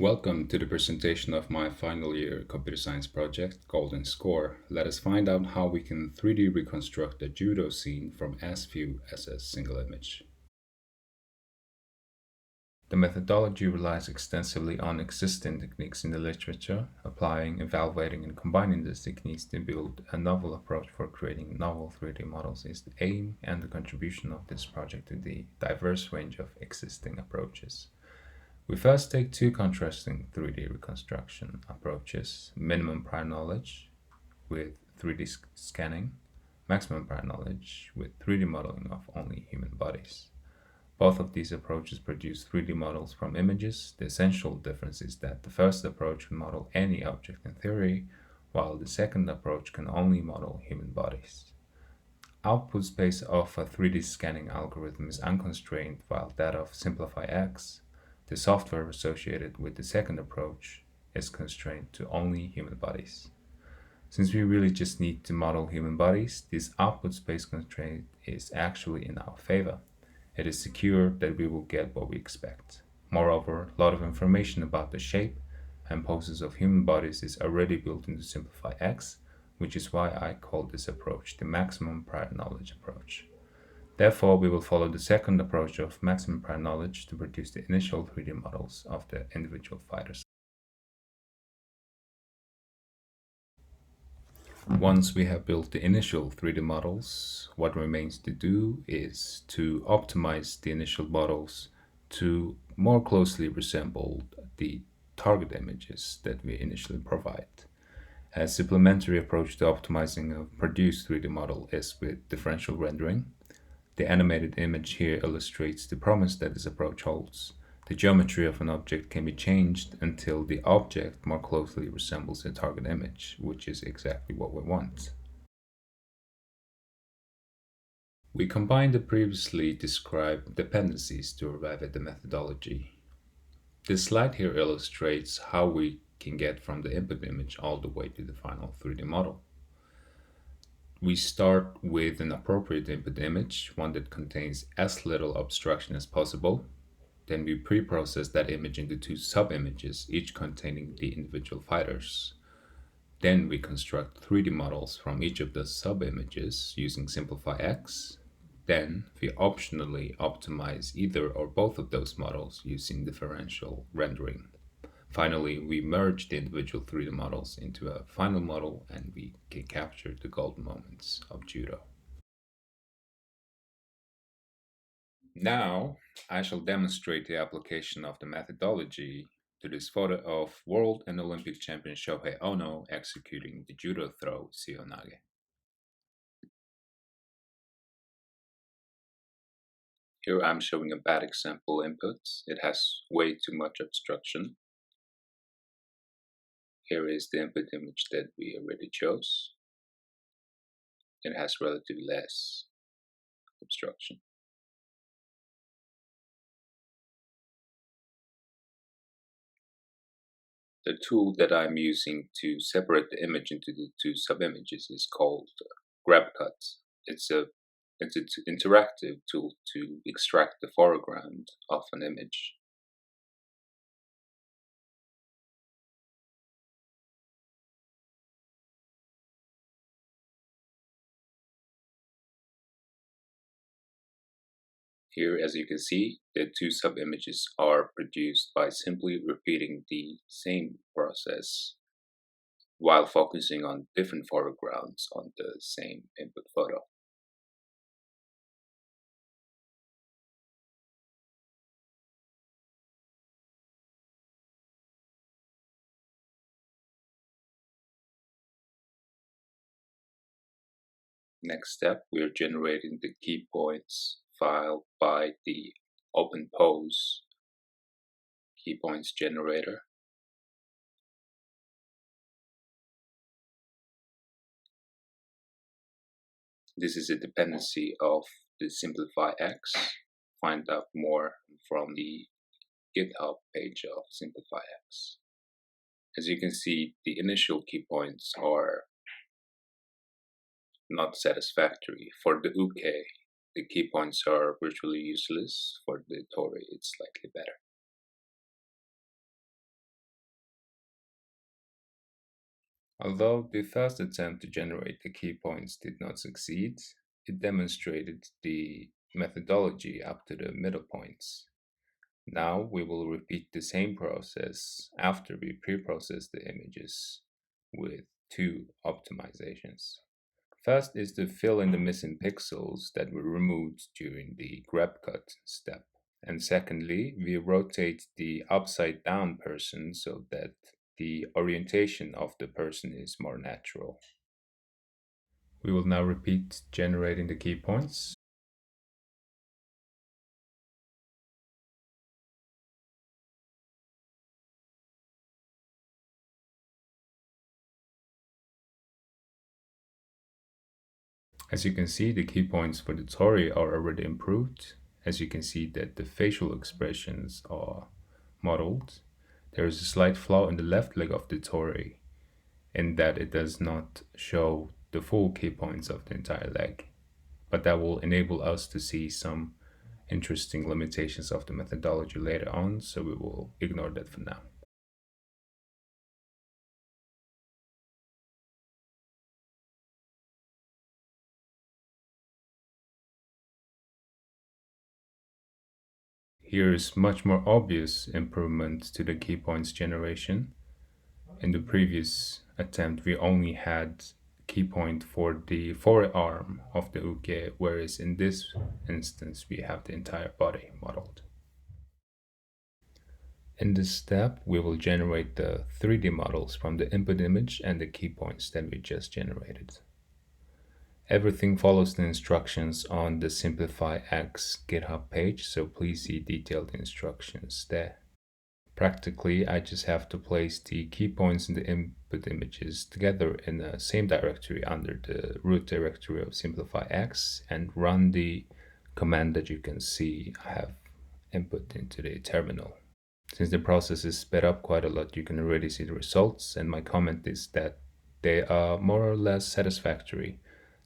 Welcome to the presentation of my final year computer science project, Golden Score. Let us find out how we can 3D reconstruct a judo scene from as few as a single image. The methodology relies extensively on existing techniques in the literature, applying, evaluating, and combining these techniques to build a novel approach for creating novel 3D models is the aim and the contribution of this project to the diverse range of existing approaches. We first take two contrasting 3D reconstruction approaches: minimum prior knowledge with 3D scanning, maximum prior knowledge with 3D modeling of only human bodies. Both of these approaches produce 3D models from images. The essential difference is that the first approach can model any object in theory, while the second approach can only model human bodies. Output space of a 3D scanning algorithm is unconstrained, while that of SimplifyX, the software associated with the second approach, is constrained to only human bodies. Since we really just need to model human bodies, this output space constraint is actually in our favor. It is secure that we will get what we expect. Moreover, a lot of information about the shape and poses of human bodies is already built into SimplifyX, which is why I call this approach the maximum prior knowledge approach. Therefore, we will follow the second approach of maximum prior knowledge to produce the initial 3D models of the individual fighters. Once we have built the initial 3D models, what remains to do is to optimize the initial models to more closely resemble the target images that we initially provide. A supplementary approach to optimizing a produced 3D model is with differential rendering. The animated image here illustrates the promise that this approach holds. The geometry of an object can be changed until the object more closely resembles the target image, which is exactly what we want. We combine the previously described dependencies to arrive at the methodology. This slide here illustrates how we can get from the input image all the way to the final 3D model. We start with an appropriate input image, one that contains as little abstraction as possible. Then we pre-process that image into two sub-images, each containing the individual fighters. Then we construct 3D models from each of the sub-images using SimplifyX. Then we optionally optimize either or both of those models using differential rendering. Finally, we merge the individual 3D models into a final model and we can capture the golden moments of judo. Now, I shall demonstrate the application of the methodology to this photo of world and Olympic champion Shohei Ono executing the judo throw Seonage. Here I'm showing a bad example input. It has way too much obstruction. Here is the input image that we already chose. It has relatively less obstruction. The tool that I'm using to separate the image into the two sub-images is called GrabCut. It's a it's an interactive tool to extract the foreground of an image. Here, as you can see, the two sub-images are produced by simply repeating the same process while focusing on different foregrounds on the same input photo. Next step, we are generating the key points file by the OpenPose key points generator. This is a dependency of the SimplifyX. Find out more from the Github page of SimplifyX. As you can see, the initial key points are not satisfactory. For the uke, the key points are virtually useless. For the tori, it's slightly better. Although the first attempt to generate the key points did not succeed, it demonstrated the methodology up to the middle points. Now we will repeat the same process after we pre-process the images with two optimizations. First is to fill in the missing pixels that were removed during the grab cut step. And secondly, we rotate the upside down person so that the orientation of the person is more natural. We will now repeat generating the key points. As you can see, the key points for the Tori are already improved. As you can see that the facial expressions are modeled. There is a slight flaw in the left leg of the Tori in that it does not show the full key points of the entire leg. But that will enable us to see some interesting limitations of the methodology later on, so we will ignore that for now. Here is much more obvious improvement to the key points generation. In the previous attempt, we only had key point for the forearm of the uke, whereas in this instance, we have the entire body modeled. In this step, we will generate the 3D models from the input image and the key points that we just generated. Everything follows the instructions on the Simplify X GitHub page, so please see detailed instructions there. Practically, I just have to place the key points in the input images together in the same directory under the root directory of Simplify X and run the command that you can see I have input into the terminal. Since the process is sped up quite a lot, you can already see the results, and my comment is that they are more or less satisfactory.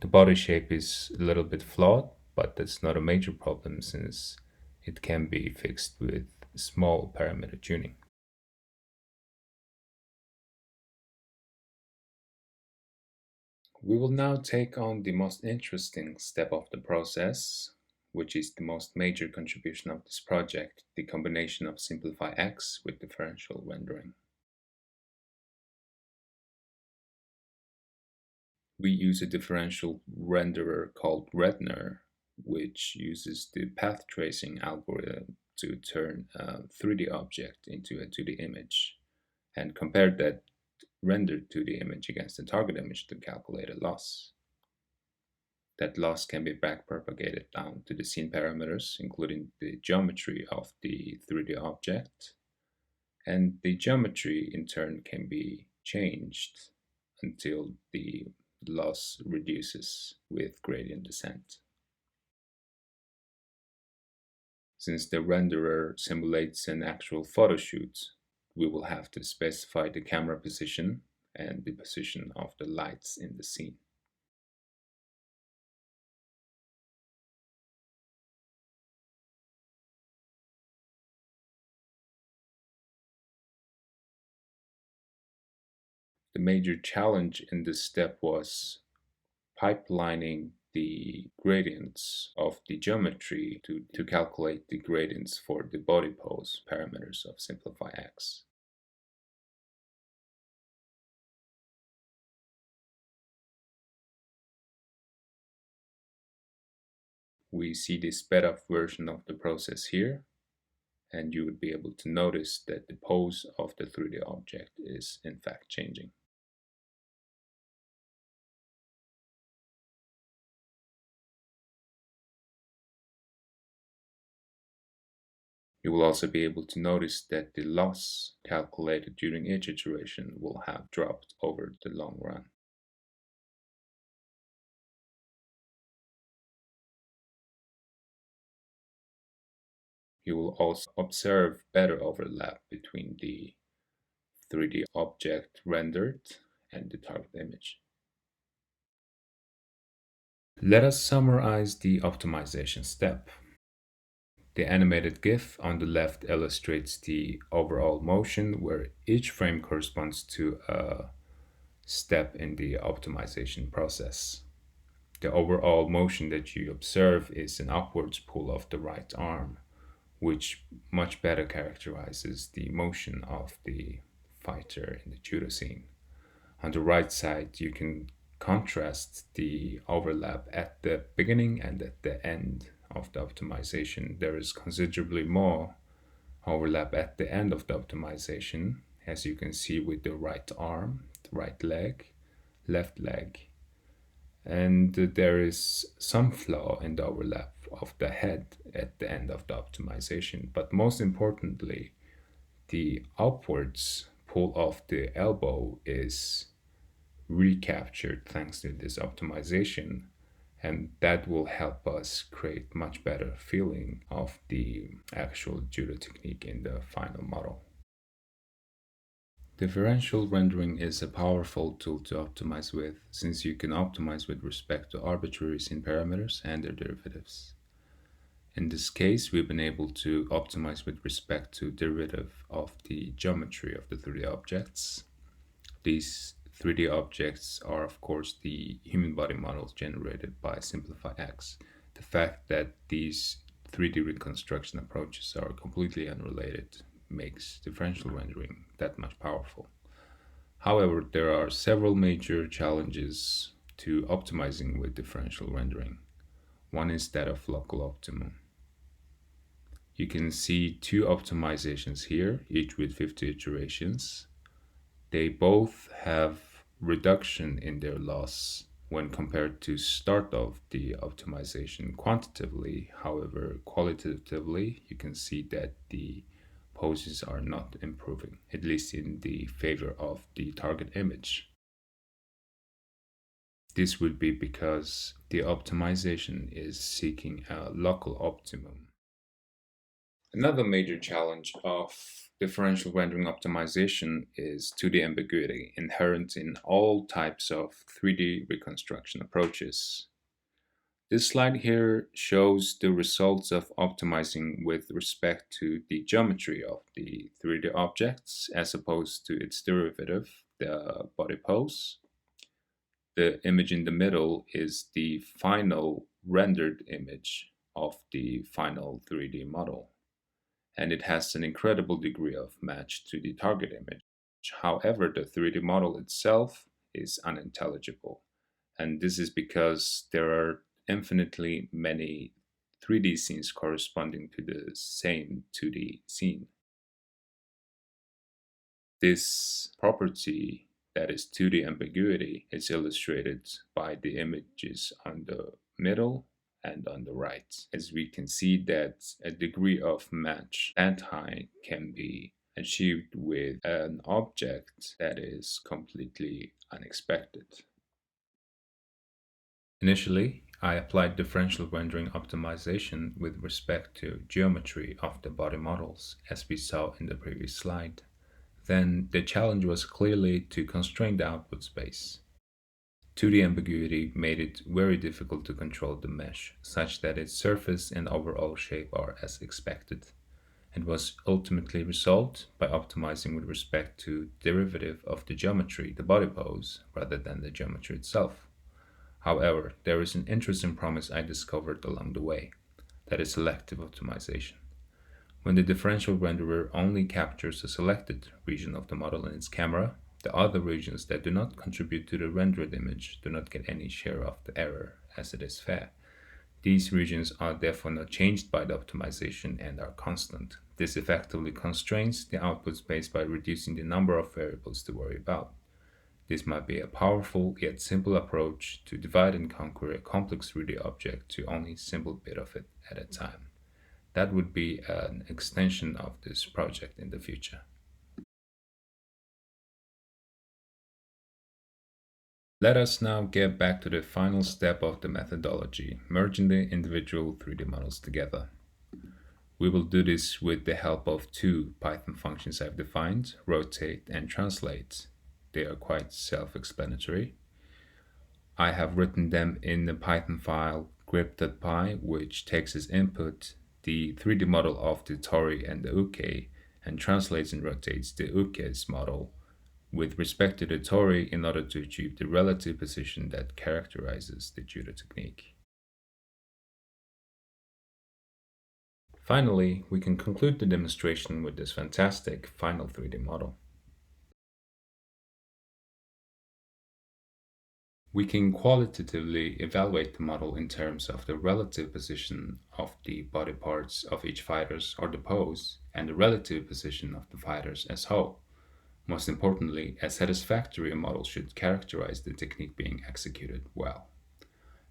The body shape is a little bit flawed, but that's not a major problem since it can be fixed with small parameter tuning. We will now take on the most interesting step of the process, which is the most major contribution of this project, the combination of Simplify X with differential rendering. We use a differential renderer called Redner, which uses the path tracing algorithm to turn a 3D object into a 2D image and compare that rendered 2D image against the target image to calculate a loss. That loss can be backpropagated down to the scene parameters, including the geometry of the 3D object, and the geometry in turn can be changed until the loss reduces with gradient descent. Since the renderer simulates an actual photo shoot, we will have to specify the camera position and the position of the lights in the scene. The major challenge in this step was pipelining the gradients of the geometry to calculate the gradients for the body pose parameters of Simplify X. We see the sped up version of the process here, and you would be able to notice that the pose of the 3D object is in fact changing. You will also be able to notice that the loss calculated during each iteration will have dropped over the long run. You will also observe better overlap between the 3D object rendered and the target image. Let us summarize the optimization step. The animated GIF on the left illustrates the overall motion where each frame corresponds to a step in the optimization process. The overall motion that you observe is an upwards pull of the right arm, which much better characterizes the motion of the fighter in the judo scene. On the right side, you can contrast the overlap at the beginning and at the end of the optimization. There is considerably more overlap at the end of the optimization, as you can see with the right arm, the right leg, left leg, and there is some flaw in the overlap of the head at the end of the optimization. But most importantly, the upwards pull of the elbow is recaptured thanks to this optimization, and that will help us create much better feeling of the actual judo technique in the final model. Differential rendering is a powerful tool to optimize with, since you can optimize with respect to arbitrary scene parameters and their derivatives. In this case, we've been able to optimize with respect to derivative of the geometry of the 3D objects. These 3D objects are, of course, the human body models generated by SimplifyX. The fact that these 3D reconstruction approaches are completely unrelated makes differential rendering that much powerful. However, there are several major challenges to optimizing with differential rendering. One is that of local optimum. You can see two optimizations here, each with 50 iterations. They both have reduction in their loss when compared to start of the optimization quantitatively. However, qualitatively, you can see that the poses are not improving, at least in the favor of the target image. This would be because the optimization is seeking a local optimum. Another major challenge of differential rendering optimization is 2D ambiguity inherent in all types of 3D reconstruction approaches. This slide here shows the results of optimizing with respect to the geometry of the 3D objects as opposed to its derivative, the body pose. The image in the middle is the final rendered image of the final 3D model, and it has an incredible degree of match to the target image. However, the 3D model itself is unintelligible, and this is because there are infinitely many 3D scenes corresponding to the same 2D scene. This property, that is 2D ambiguity, is illustrated by the images on the middle and on the right, as we can see that a degree of match that high can be achieved with an object that is completely unexpected. Initially, I applied differential rendering optimization with respect to geometry of the body models, as we saw in the previous slide. Then the challenge was clearly to constrain the output space. 2D ambiguity made it very difficult to control the mesh, such that its surface and overall shape are as expected. It was ultimately resolved by optimizing with respect to derivative of the geometry, the body pose, rather than the geometry itself. However, there is an interesting promise I discovered along the way, that is selective optimization. When the differential renderer only captures a selected region of the model in its camera, the other regions that do not contribute to the rendered image do not get any share of the error, as it is fair. These regions are therefore not changed by the optimization and are constant. This effectively constrains the output space by reducing the number of variables to worry about. This might be a powerful yet simple approach to divide and conquer a complex 3D object to only a simple bit of it at a time. That would be an extension of this project in the future. Let us now get back to the final step of the methodology, merging the individual 3D models together. We will do this with the help of two Python functions I've defined, rotate and translate. They are quite self-explanatory. I have written them in the Python file grip.py, which takes as input the 3D model of the tori and the uke and translates and rotates the uke's model with respect to the tori in order to achieve the relative position that characterizes the judo technique. Finally, we can conclude the demonstration with this fantastic final 3D model. We can qualitatively evaluate the model in terms of the relative position of the body parts of each fighters or the pose, and the relative position of the fighters as whole. Most importantly, a satisfactory model should characterize the technique being executed well.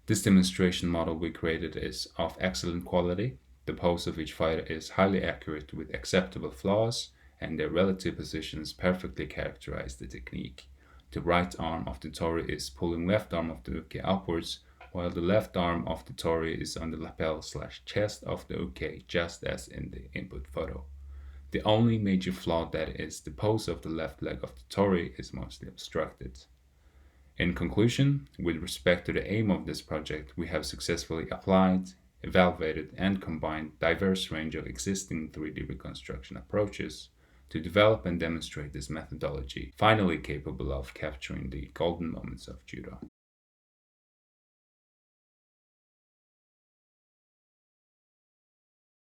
This demonstration model we created is of excellent quality. The pose of each fighter is highly accurate with acceptable flaws, and their relative positions perfectly characterize the technique. The right arm of the tori is pulling left arm of the uke upwards, while the left arm of the tori is on the lapel/chest of the uke, just as in the input photo. The only major flaw, that is, the pose of the left leg of the tori, is mostly obstructed. In conclusion, with respect to the aim of this project, we have successfully applied, evaluated, and combined diverse range of existing 3D reconstruction approaches to develop and demonstrate this methodology, finally capable of capturing the golden moments of judo.